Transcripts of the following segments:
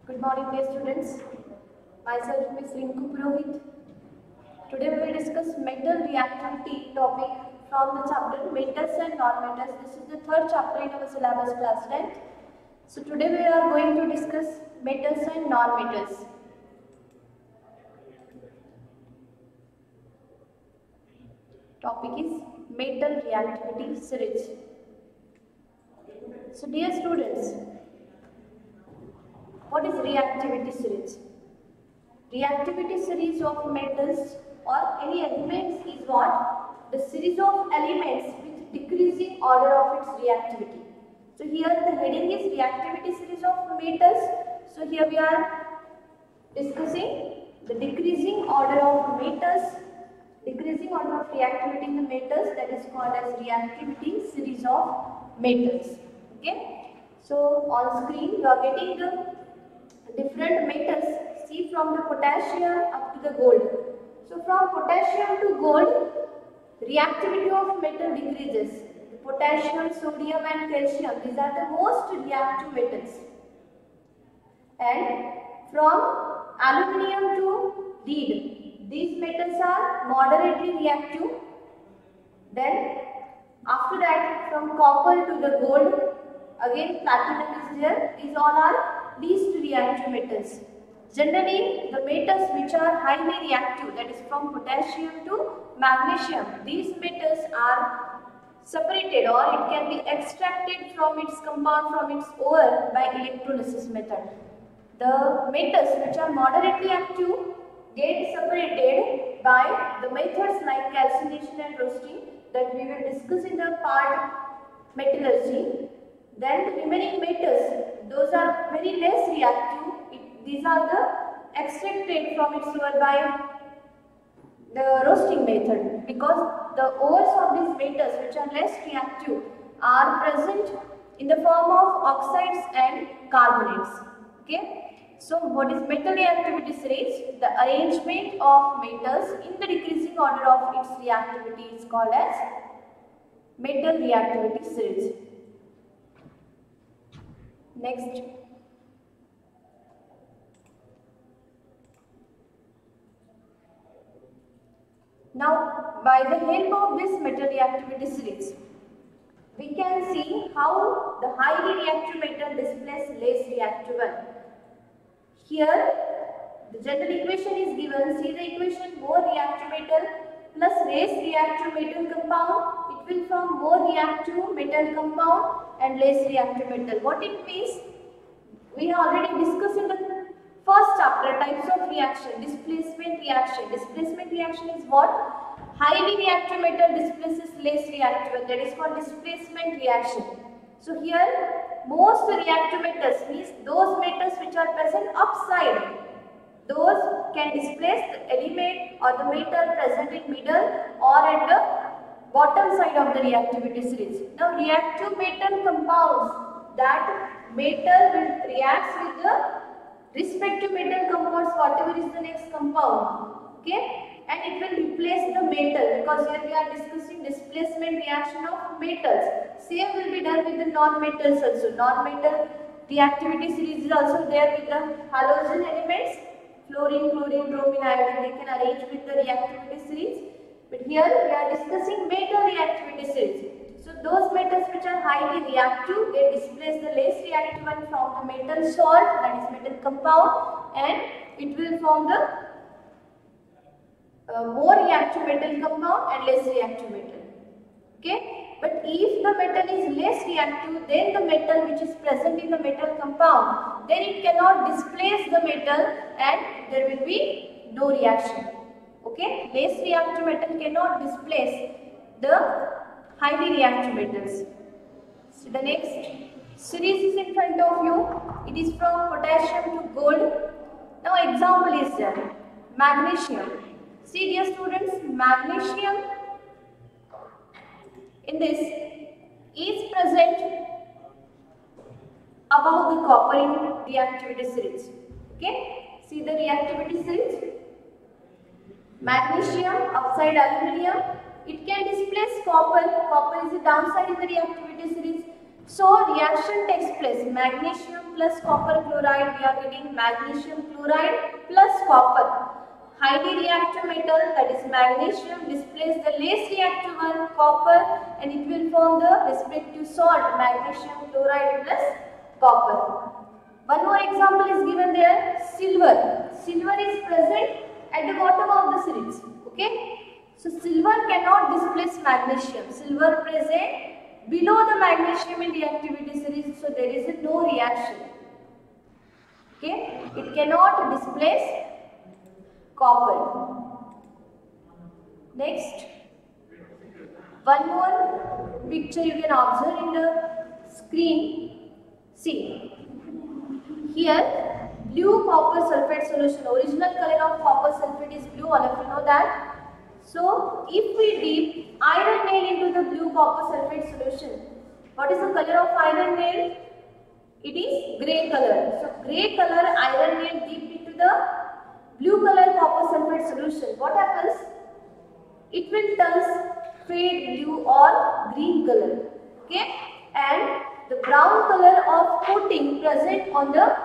Good morning, dear students. Myself, Ms. Rinku Purohit. Today we will discuss metal reactivity topic from the chapter Metals and Non-Metals. This is the third chapter in our syllabus class 10th. So today we are going to discuss metals and non-metals. Topic is metal reactivity series. So dear students, what is reactivity series? Reactivity series of metals or any elements is what? The series of elements with decreasing order of its reactivity. So here the heading is reactivity series of metals. So here we are discussing the decreasing order of metals, decreasing order of reactivity in the metals, that is called as reactivity series of metals. Okay. So on screen you are getting the different metals. See, from the potassium up to the gold. So from potassium to gold, reactivity of metal decreases. The potassium, sodium and calcium, these are the most reactive metals. And from aluminium to lead, these metals are moderately reactive. Then after that, from copper to the gold, again platinum is there. These all are least reactive metals. Generally, the metals which are highly reactive, that is from potassium to magnesium, these metals are separated or it can be extracted from its compound, from its ore by electrolysis method. The metals which are moderately active get separated by the methods like calcination and roasting that we will discuss in the part metallurgy. Then the remaining metals, those are very less reactive. These are the extracted from its ore by the roasting method, because the ores of these metals which are less reactive are present in the form of oxides and carbonates. Okay. So what is metal reactivity series? The arrangement of metals in the decreasing order of its reactivity is called as metal reactivity series. Next. Now, by the help of this metal reactivity series, we can see how the highly reactive metal displaces less reactive one. Here, the general equation is given. See the equation: more reactive metal plus less reactive metal compound, it will form more reactive metal compound and less reactive metal. What it means? We have already discussed in the first chapter types of reaction, displacement reaction. Displacement reaction is what? Highly reactive metal displaces less reactive, and that is called displacement reaction. So here most reactive metals means those metals which are present upside, those can displace the element or the metal present in middle or at the bottom side of the reactivity series. Now reactive metal compounds, that metal will react with the respective metal compounds, whatever is the next compound. Okay, and it will replace the metal, because here we are discussing displacement reaction of metals. Same will be done with the non-metals also. Non-metal reactivity series is also there with the halogen elements, fluorine, chlorine, bromine, iodine. They can arrange with the reactivity series. But here we are discussing metal reactivity series. So those metals which are highly reactive, they displace the less reactive one from the metal salt, that is metal compound, and it will form the more reactive metal compound and less reactive metal. Okay. But if the metal is less reactive, then the metal which is present in the metal compound, then it cannot displace the metal and there will be no reaction. Okay. Less reactive metal cannot displace the highly reactive metals. So the next series is in front of you. It is from potassium to gold. Now example is there. Magnesium. See dear students, magnesium in this is present above the copper in reactivity series. Okay. See the reactivity series. Magnesium upside aluminium. It can displace copper. Copper is the downside in the reactivity series. So reaction takes place. Magnesium plus copper chloride, we are getting magnesium chloride plus copper. Highly reactive metal, that is magnesium, displays the less reactive one, copper, and it will form the respective salt, magnesium chloride plus copper. One more example is given there, silver. Silver is present at the bottom of the series. Okay. So silver cannot displace magnesium. Silver present below the magnesium in reactivity series, so there is no reaction. Okay. It cannot displace copper. Next, one more picture you can observe in the screen. See, here blue copper sulfate solution. Original color of copper sulfate is blue, all of you know that. So, if we dip iron nail into the blue copper sulfate solution, what is the color of iron nail? It is grey color. So, grey color iron nail dipped into the blue color copper sulfate solution. What happens? It will turn fade blue or green color. Okay? And the brown color of coating present on the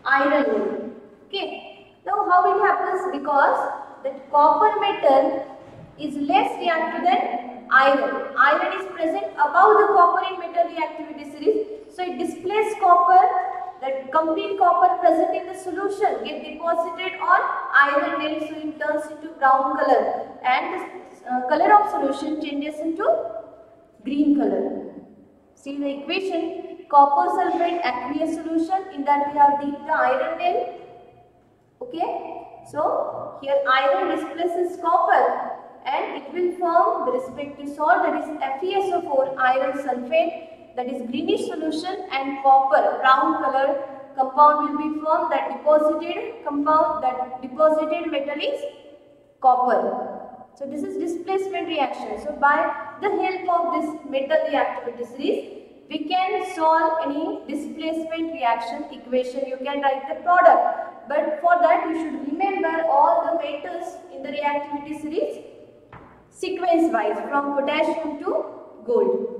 iron nail. Okay? Now, how it happens? Because that copper metal is less reactive than iron. Iron is present above the copper in metal reactivity series. So, it displaces copper. That complete copper present in the solution get deposited on iron nail, so it turns into brown color and the color of solution changes into green color. See the equation, copper sulfate aqueous solution, in that we have dipped the iron nail. Okay, so here iron displaces copper and it will form the respective salt, that is FeSO4 iron sulfate, that is greenish solution, and copper brown color compound will be formed. That deposited compound, that deposited metal is copper. So this is displacement reaction. So by the help of this metal reactivity series, we can solve any displacement reaction equation. You can write the product, but for that you should remember all the metals in the reactivity series sequence wise from potassium to gold.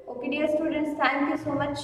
Okay dear students, thank you so much.